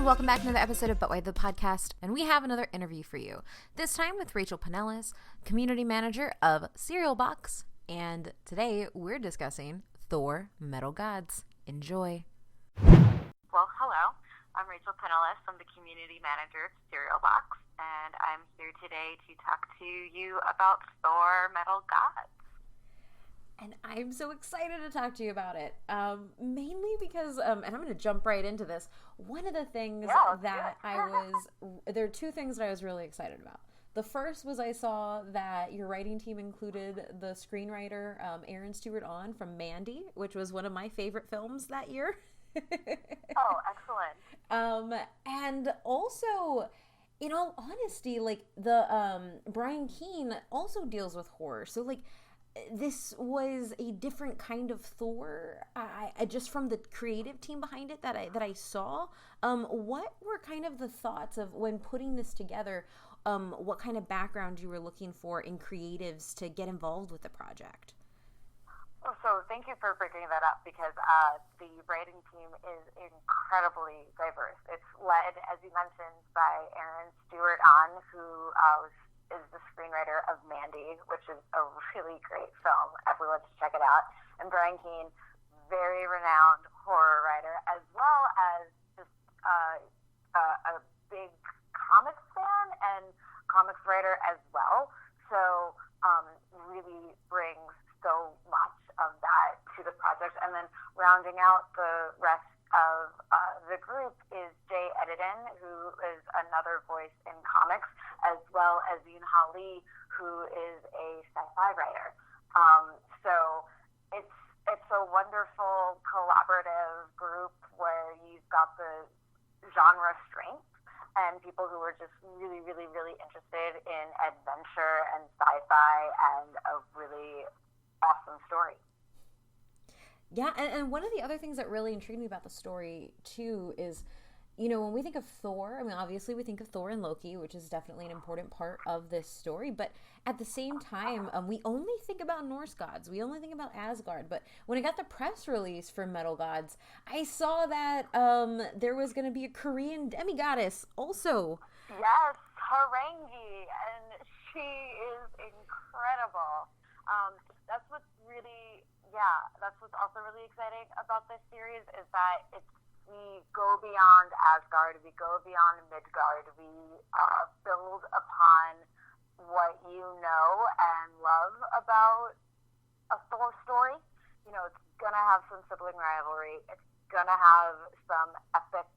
welcome back to another episode of But Why the Podcast, and we have another interview for you. This time with Rachel Pinnelas, community manager of Serial Box, and today we're discussing Thor: Metal Gods. Enjoy. Well, hello. I'm Rachel Pinnelas. I'm the community manager at Serial Box, and I'm here today to talk to you about Thor: Metal Gods. And I'm so excited to talk to you about it, mainly because, and I'm going to jump right into this, one of the things there are two things that I was really excited about. The first was I saw that your writing team included the screenwriter Aaron Stewart on from Mandy, which was one of my favorite films that year. Oh, excellent. And also, in all honesty, like the Brian Keene also deals with horror, so like this was a different kind of Thor. I just from the creative team behind it that I saw. What were kind of the thoughts of when putting this together? What kind of background you were looking for in creatives to get involved with the project? So thank you for bringing that up because the writing team is incredibly diverse. It's led, as you mentioned, by Aaron Stewart who is the screenwriter of Mandy, which is a really great film. Everyone should check it out. And Brian Keene, very renowned horror writer, as well as just a big comics fan and comics writer as well. So really brings so much of that to the project. And then rounding out the rest of the group is Jay Edidin, who is another voice in comics, as well as Yoon-Ha Lee, who is a sci-fi writer. So it's a wonderful collaborative group where you've got the genre strength and people who are just really, really, really interested in adventure and sci-fi and a really awesome story. Yeah, and one of the other things that really intrigued me about the story, too, is, you know, when we think of Thor, I mean, obviously we think of Thor and Loki, which is definitely an important part of this story, but at the same time, we only think about Norse gods. We only think about Asgard, but when I got the press release for Metal Gods, I saw that there was going to be a Korean demigoddess also. Yes, Harangi, and she is incredible. That's what's also really exciting about this series is that we go beyond Asgard, we go beyond Midgard, we build upon what you know and love about a Thor story. You know, it's gonna have some sibling rivalry, it's gonna have some epic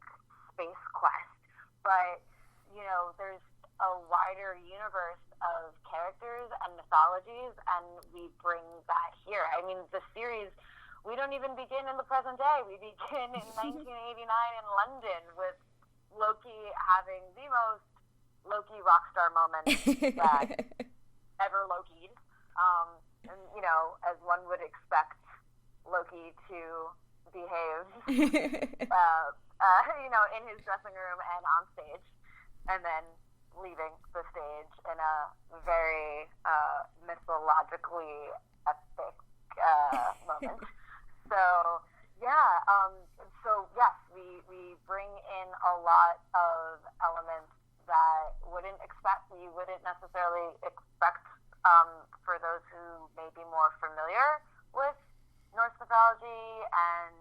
space quest, but you know, there's a wider universe of characters and mythologies, and we bring that here. I mean, the series, we don't even begin in the present day. We begin in 1989 in London with Loki having the most Loki rockstar moment that ever Loki'd. And, you know, as one would expect Loki to behave, you know, in his dressing room and on stage, and then leaving the stage in a very mythologically epic moment. So yes, we bring in a lot of elements that you wouldn't necessarily expect for those who may be more familiar with Norse mythology and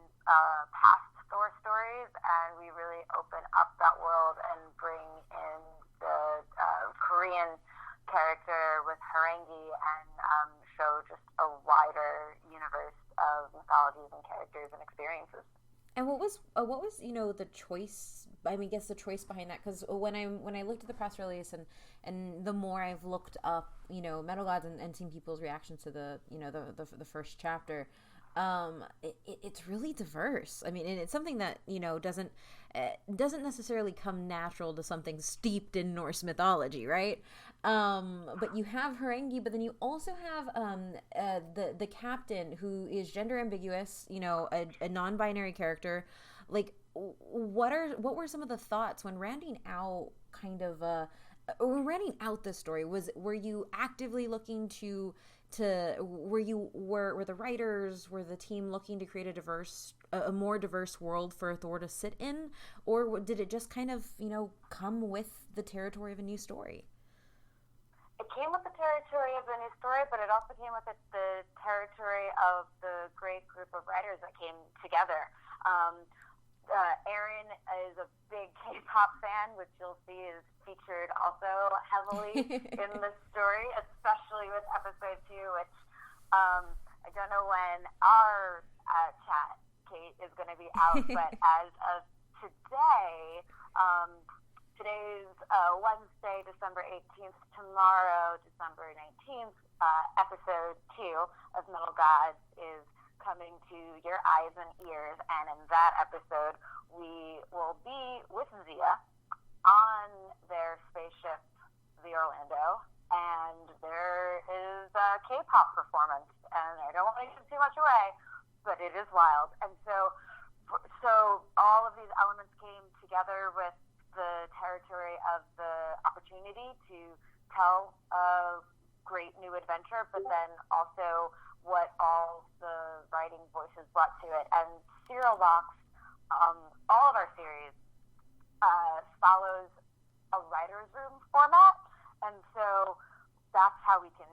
past Thor stories, and we really open up that world and bring in the Korean character with Harangi and show just a wider universe of mythologies and characters and experiences. And what was you know, the choice? I mean, I guess the choice behind that, because when I looked at the press release and the more I've looked up, you know, Metal Gods and seen people's reactions to the, you know, the first chapter, it's really diverse. I mean, and it's something that, you know, doesn't necessarily come natural to something steeped in Norse mythology, right? But you have Harangi, but then you also have the captain, who is gender ambiguous, you know, a non-binary character. Like, what were some of the thoughts when rounding out kind of rounding out this story? Were you actively looking to were the writers, were the team looking to create a more diverse world for Thor to sit in, or did it just kind of, come with the territory of a new story? It came with the territory of the new story, but it also came with the territory of the great group of writers that came together. Aaron is a big K-pop fan, which you'll see is featured also heavily in the story, especially with episode 2, which I don't know when our chat, Kate, is going to be out, but as of today, today's Wednesday, December 18th, tomorrow, December 19th, episode 2 of Metal Gods is coming to your eyes and ears, and in that episode, we will be with Zia on their spaceship, the Orlando, and there is a K-pop performance, and I don't want to give too much away, but it is wild. And so all of these elements came together with the territory of the opportunity to tell a great new adventure, but then also what all the writing voices brought to it. And Serial Box, all of our series, follows a writer's room format, and so that's how we can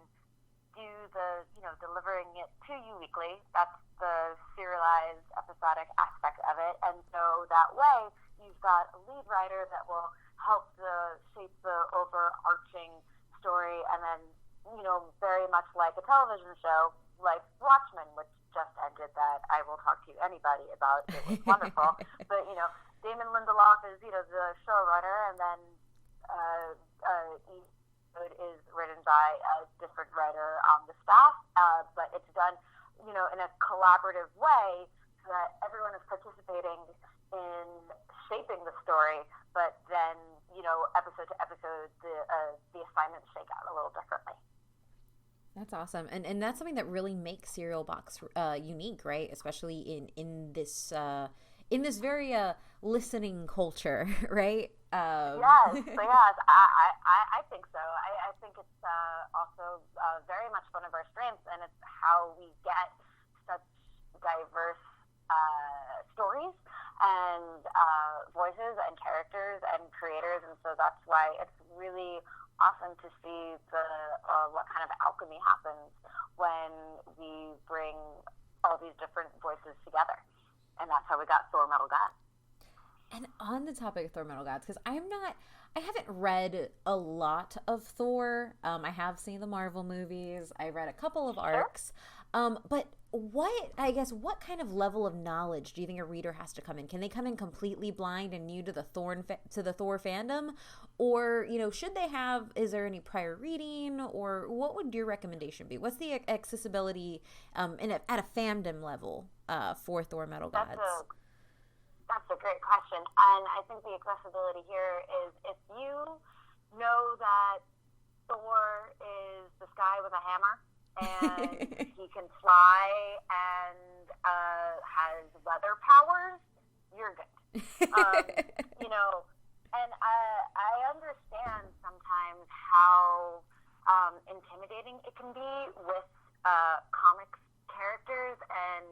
do the, delivering it to you weekly. That's the serialized episodic aspect of it, and so that way you've got a lead writer that will help shape the overarching story, and then, very much like a television show, like Watchmen, which just ended, that I will talk to anybody about. It was wonderful. But, Damon Lindelof is, the showrunner, and then each episode is written by a different writer on the staff, but it's done, in a collaborative way so that everyone is participating in shaping the story, but then, episode to episode, the assignments shake out a little differently. That's awesome. And that's something that really makes Serial Box unique, right? Especially in this very listening culture, right? Yes. I think so. I think it's also very much one of our strengths, and it's how we get such diverse stories and voices and characters and creators, and so that's why it's really awesome to see what kind of alchemy happens when we bring all these different voices together. And that's how we got Thor Metal Gods. And on the topic of Thor Metal Gods, because I haven't read a lot of Thor. I have seen the Marvel movies. I read a couple of arcs. But what kind of level of knowledge do you think a reader has to come in? Can they come in completely blind and new to the Thor fandom? Or, should they is there any prior reading, or what would your recommendation be? What's the accessibility at a fandom level for Thor Metal Gods? That's a great question. And I think the accessibility here is if you know that Thor is the guy with a hammer, and he can fly and has weather powers, you're good. And I understand sometimes how intimidating it can be with comics characters and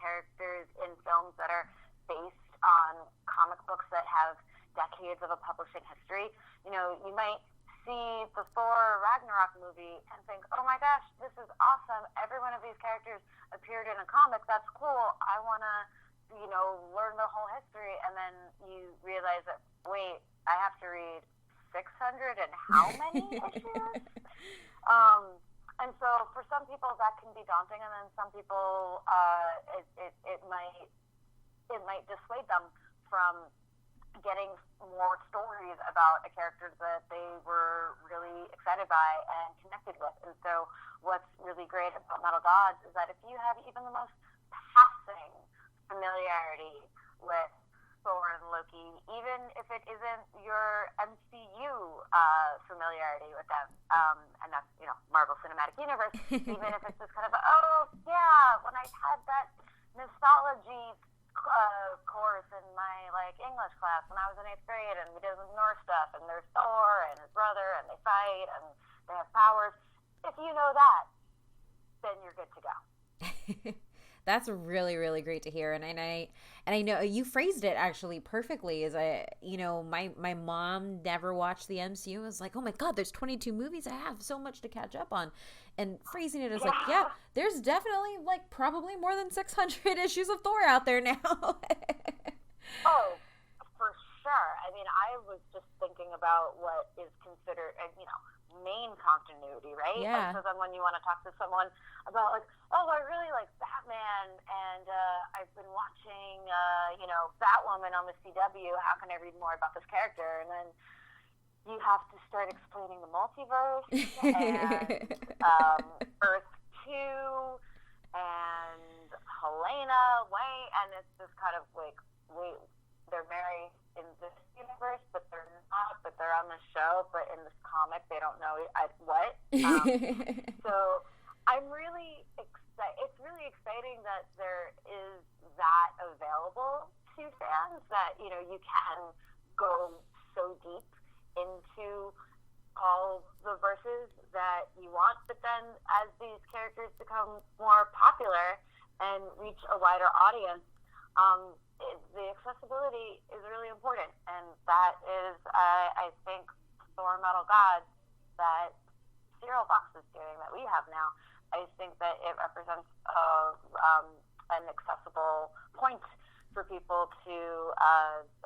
characters in films that are based on comic books that have decades of a publishing history. You might see the Thor Ragnarok movie and think, oh my gosh, this is awesome. Every one of these characters appeared in a comic. That's cool. I want to, learn the whole history. And then you realize that, wait, I have to read 600 and how many issues? And so for some people that can be daunting, and then some people it might dissuade them from getting more stories about a character that they were really excited by and connected with. And so what's really great about Metal Gods is that if you have even the most passing familiarity with Thor and Loki, even if it isn't your MCU familiarity with them, and that's, Marvel Cinematic Universe, even if it's just kind of, oh, yeah, when I had that mythology course in my English class when I was in 8th grade, and we did Norse stuff, and there's Thor and his brother, and they fight and they have powers. If you know that, then you're good to go. That's really, really great to hear. And I know you phrased it actually perfectly. My mom never watched the MCU. I was like, oh my God, there's 22 movies. I have so much to catch up on. And phrasing it as like, yeah, there's definitely like probably more than 600 issues of Thor out there now. Oh, for sure. I mean, I was just thinking about what is considered, main continuity, right? Yeah. And so then when you want to talk to someone about like, oh, I really like Batman, and I've been watching, Batwoman on the CW. How can I read more about this character? And then you have to start explaining the multiverse and Earth 2 and Helena, and it's just kind of like, wait, they're married in this universe, but they're not, but they're on the show, but in this comic, they don't know what. So I'm really excited. It's really exciting that there is that available to fans, that, you can go so deep into all the verses that you want, but then as these characters become more popular and reach a wider audience, the accessibility is really important, and that is, I think, Thor Metal Gods, that serial box is doing that we have now. I think that it represents an accessible point for people to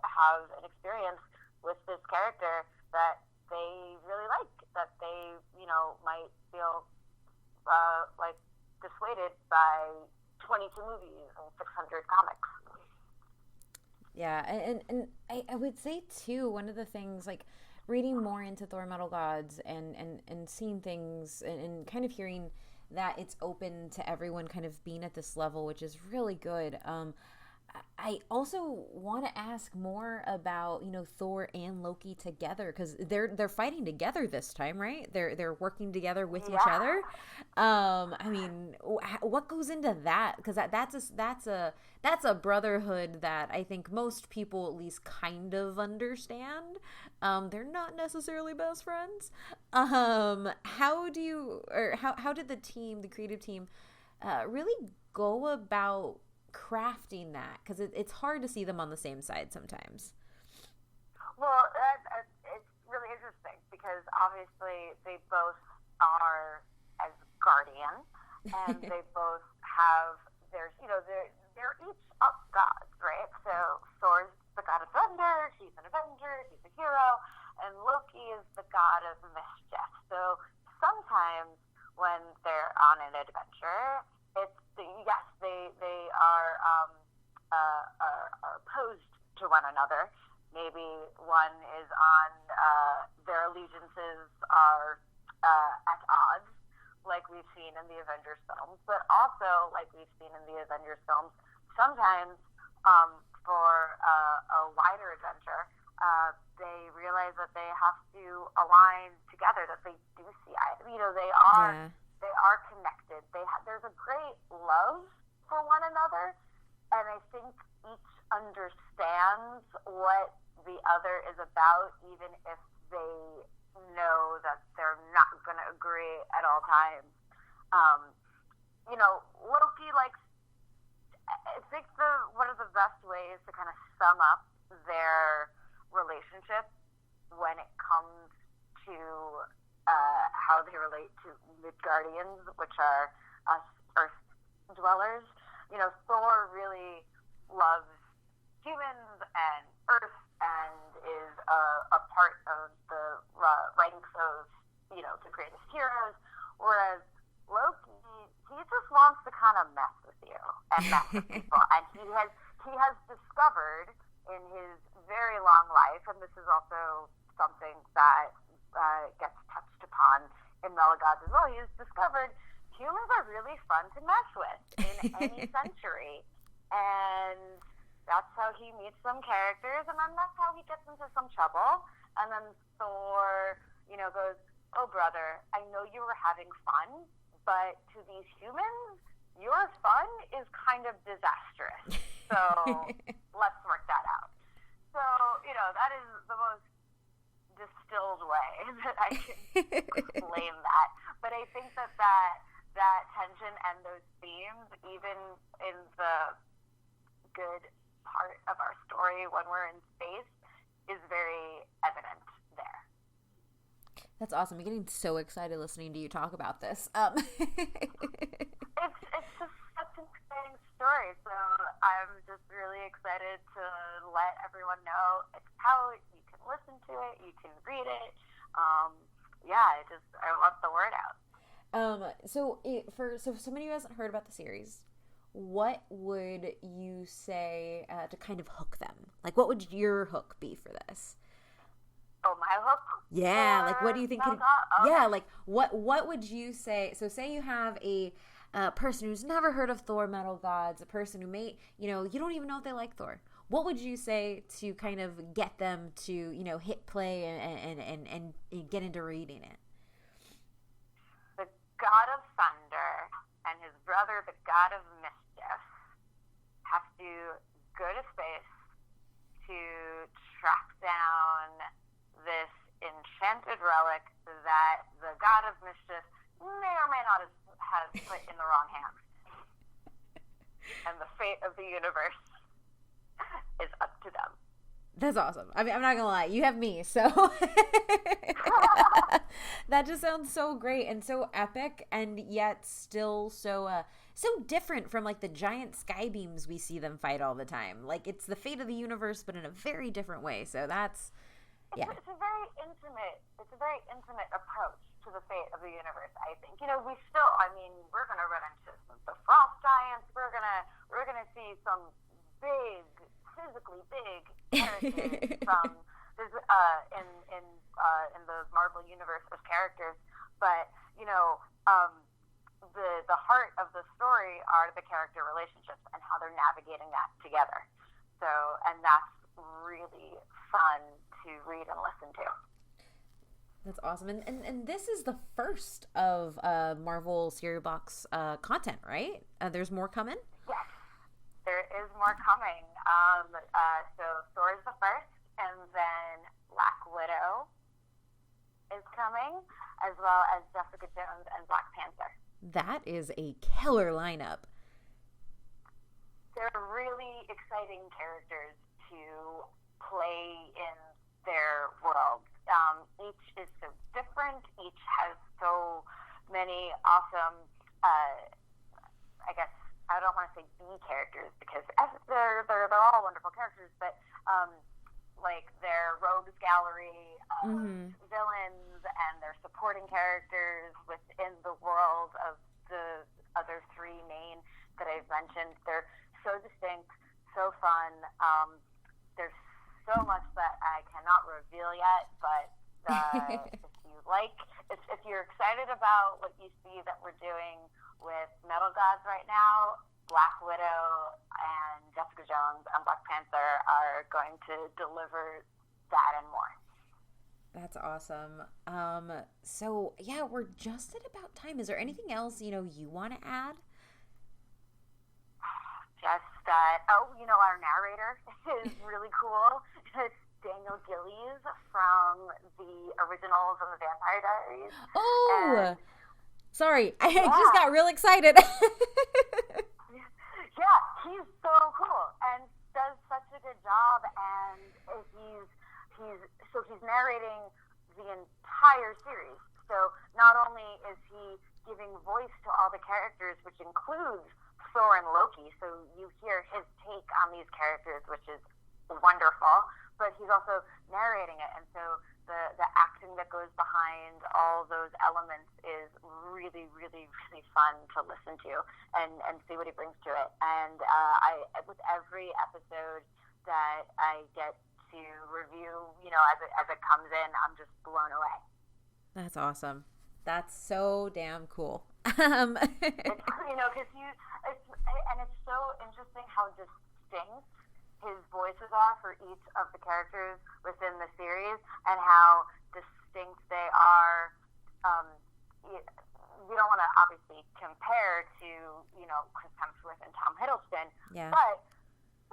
have an experience with this character that they really like, that they, might feel like dissuaded by 22 movies and 600 comics. Yeah, and I would say too, one of the things, like reading more into Thor Metal Gods and seeing things and kind of hearing that it's open to everyone kind of being at this level, which is really good. I also want to ask more about, Thor and Loki together, because they're fighting together this time, right? They're working together with each other. I mean, what goes into that? Because that's a brotherhood that I think most people at least kind of understand. They're not necessarily best friends. How did the creative team, really go about crafting that? Because it's hard to see them on the same side sometimes. Well, it's really interesting because obviously they both are as guardians, and they both have they're each up gods, right? So Thor's the god of thunder, she's an avenger, he's a hero, and Loki is the god of mischief. So sometimes when they're on an adventure, they are opposed to one another. Maybe one is on their allegiances are at odds, like we've seen in the Avengers films, but also like we've seen in the Avengers films, sometimes for a wider adventure, they realize that they have to align together, that they do see eye. They are connected. There's a great love for one another, and I think each understands what the other is about, even if they know that they're not going to agree at all times. Loki likes. I think one of the best ways to kind of sum up their relationship when it comes to how they relate to Midgardians, which are us Earth dwellers. Thor really loves humans and Earth and is a part of the ranks of, the greatest heroes, whereas Loki, he just wants to kind of mess with you and mess with people. And he has discovered in his very long life, and this is also something that gets touched upon in Melogods as well, he has discovered humans are really fun to mess with in any century. And that's how he meets some characters, and then that's how he gets into some trouble. And then Thor, goes, oh, brother, I know you were having fun, but to these humans, your fun is kind of disastrous. So let's work that out. So, that is the most distilled way that I can explain that. But I think that that tension and those themes, even in the good part of our story when we're in space, is very evident there. That's awesome. I'm getting so excited listening to you talk about this. It's just such an exciting story, so I'm just really excited to let everyone know it's out. You can listen to it, you can read it. I want the word out. So somebody who hasn't heard about the series, what would you say to kind of hook them? Like, what would your hook be for this? Oh, my hook? Yeah, like, what do you think? Okay. Yeah, like, what would you say? So, say you have a person who's never heard of Thor, Metal Gods, a person who may, you don't even know if they like Thor. What would you say to kind of get them to, hit play and get into reading it? The God of Thunder and his brother, the God of Mischief, have to go to space to track down this enchanted relic that the God of Mischief may or may not have put in the wrong hands. And the fate of the universe is up to them. That's awesome. I mean, I'm not gonna lie, you have me, so that just sounds so great and so epic, and yet still so different from like the giant sky beams we see them fight all the time. Like, it's the fate of the universe, but in a very different way. So that's It's a very intimate approach to the fate of the universe, I think. We're gonna run into the frost giants. We're gonna see some physically big characters from in the Marvel universe of characters, but the heart of the story are the character relationships and how they're navigating that together. So, and that's really fun to read and listen to. That's awesome. And this is the first of Marvel Serial Box content, right? There's more coming? Yes, there is more coming. So Thor is the first, and then Black Widow is coming, as well as Jessica Jones and Black Panther. That is a killer lineup. They're really exciting characters to play in their world. Each is so different. Each has so many awesome, I guess, I don't want to say B characters, because they're all wonderful characters, but like their rogues gallery of villains and their supporting characters within the world of the other three main that I've mentioned. They're so distinct, so fun. There's so much that I cannot reveal yet, but if you're excited about what you see that we're doing with Metal Gods right now, Black Widow and Jessica Jones and Black Panther are going to deliver that and more. That's awesome. So yeah, we're just at about time. Is there anything else, you want to add? Just that, our narrator is really cool. It's Daniel Gillies from the originals of the Vampire Diaries. Oh, sorry. I just got real excited. Yeah, he's so cool and does such a good job. And he's narrating the entire series. So not only is he giving voice to all the characters, which includes Thor and Loki, so you hear his take on these characters, which is wonderful, but he's also narrating it, and so the acting that goes behind all those elements is really, really, really fun to listen to and see what he brings to it. And with every episode that I get to review, as it comes in, I'm just blown away. That's awesome. That's so damn cool. It's so interesting how distinct his voices are for each of the characters within the series, and how distinct they are. We don't want to obviously compare to, Chris Hemsworth and Tom Hiddleston, but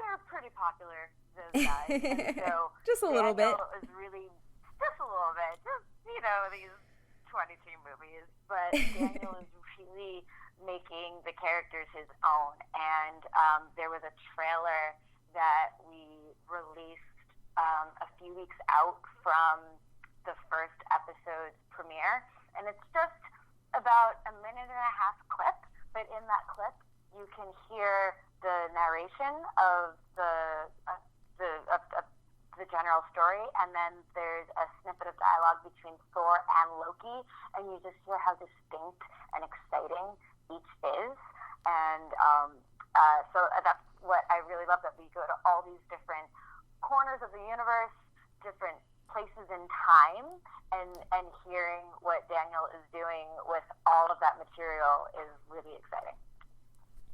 they're pretty popular, those guys. And so just a little bit. Is really, just a little bit. Just, these 22 movies. But Daniel is really making the characters his own. And there was a trailer that we released a few weeks out from the first episode's premiere, and it's just about a minute and a half clip, but in that clip you can hear the narration of the general story, and then there's a snippet of dialogue between Thor and Loki, and you just hear how distinct and exciting each is. And so that's what I really love, that we go to all these different corners of the universe, different places in time, and hearing what Daniel is doing with all of that material is really exciting.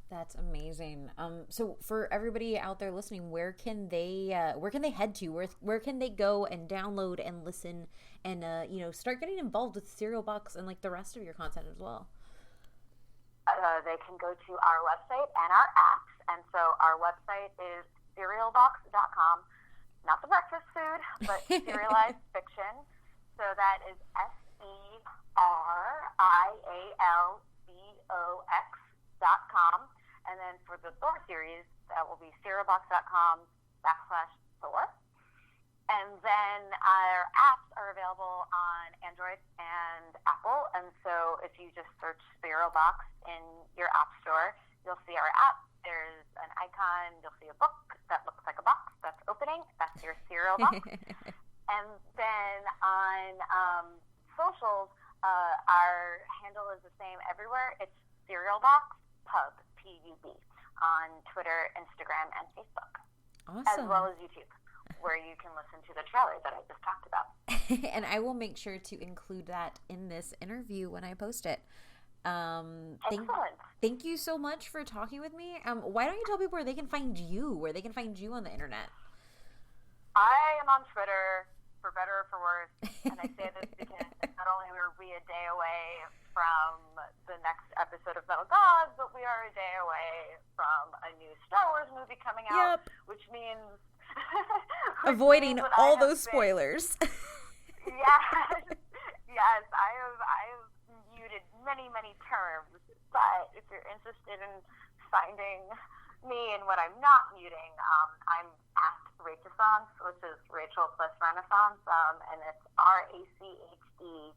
That's amazing. So for everybody out there listening, where can they head to? Where can they go and download and listen and start getting involved with Serial Box and like the rest of your content as well? They can go to our website and our apps, and so our website is serialbox.com. Not the breakfast food, but serialized fiction. So that is serialbox.com. And then for the Thor series, that will be serialbox.com/Thor. And then our apps are available on Android and Apple. And so if you just search Serial Box in your app store, you'll see our app. There's an icon. You'll see a book that looks like a box that's opening. That's your Serial Box. And then on socials, our handle is the same everywhere. It's Serial Box Pub, P-U-B, on Twitter, Instagram, and Facebook. Awesome. As well as YouTube, where you can listen to the trailer that I just talked about. And I will make sure to include that in this interview when I post it. Excellent. Thank you so much for talking with me. Why don't you tell people where they can find you on the internet? I am on Twitter, for better or for worse, and I say this because not only are we a day away from the next episode of Metal Gods, but we are a day away from a new Star Wars movie coming out, which means avoiding all those spoilers. Yes, I have muted many terms, but if you're interested in finding me and what I'm not muting, I'm at Rachelsance, which is Rachel plus Renaissance, and it's RACHDAISSANCE.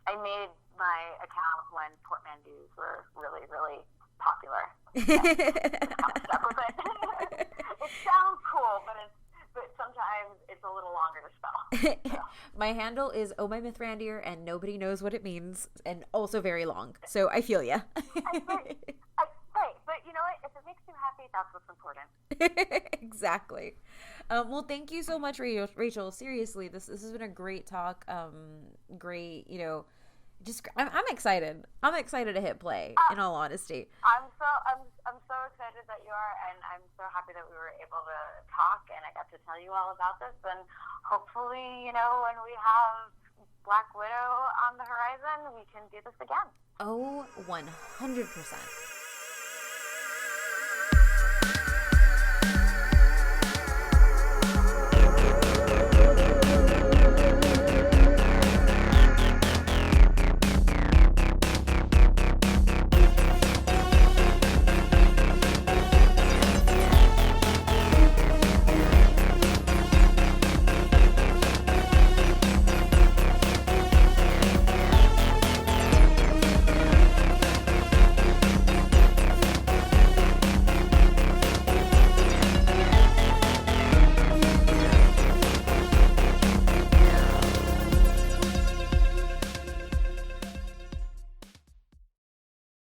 I made my account when portmanteaus were really, really popular. I'm stuck with it. It sounds cool, but sometimes it's a little longer to spell. So. My handle is Oh My Myth Randier, and nobody knows what it means, and also very long. So I feel ya. Right, but you know what? If it makes you happy, that's what's important. Exactly. Well, thank you so much, Rachel. Seriously, this has been a great talk. Great, I'm excited. I'm excited to hit play. In all honesty, I'm so excited that you are, and I'm so happy that we were able to talk, and I got to tell you all about this. And hopefully, when we have Black Widow on the horizon, we can do this again. Oh, 100%.